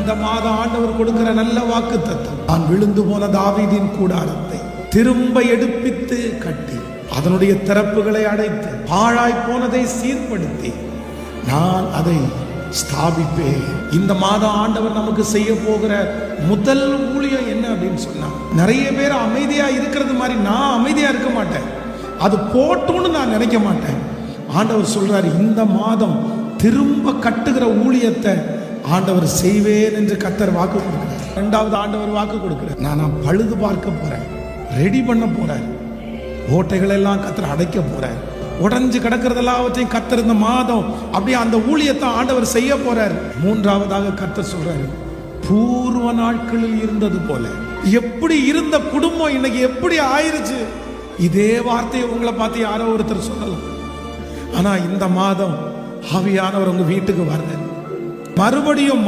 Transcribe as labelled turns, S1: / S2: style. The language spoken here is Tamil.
S1: இந்த மாதம் ஆண்டவர் கொடுக்கிற நல்ல வாக்குத்தத்தம், நான் விழுந்து போன தாவீதின் கூடாரத்தை திரும்ப எடுப்பித்து கட்டி அதனுடைய திறப்புகளை அடைத்து பாழாய் போனதை சீர்படுத்தி நான் அதை ஸ்தாபிப்பேன். இந்த மாதம் ஆண்டவர் நமக்கு செய்ய போகிற முதல் ஊழியம் என்ன அப்படின்னு சொன்னா, நிறைய பேர் அமைதியா இருக்கிறது மாதிரி நான் அமைதியா இருக்க மாட்டேன், அது போட்டுன்னு நான் நினைக்க மாட்டேன். ஆண்டவர் சொல்றாரு, இந்த மாதம் திரும்ப கட்டுகிற ஊழியத்தை ஆண்டவர் செய்வேன் என்று கர்த்தர் வாக்கு கொடுக்கிறார். இரண்டாவது ஆண்டவர் வாக்கு கொடுக்கிறார், நான் பழுது பார்க்க போறேன், ரெடி பண்ண போறேன், ஓட்டைகள் எல்லாம் கர்த்தர் அடைக்க போறார், உடஞ்சு கிடக்கிறதெல்லாவற்றையும் கர்த்தர் இந்த மாதம் அப்படியே அந்த ஊழியத்தை ஆண்டவர் செய்ய போறார். மூன்றாவதாக கர்த்தர் சொல்றாரு, பூர்வ நாட்களில் இருந்தது போல. எப்படி இருந்த குடும்பம் இன்னைக்கு எப்படி ஆயிருச்சு, இதே வார்த்தையை உங்களை பார்த்து யாரோ ஒருத்தர் சொல்லலாம். ஆனா இந்த மாதம் ஆவியானவர் உங்க வீட்டுக்கு வர்றார், மறுபடியும்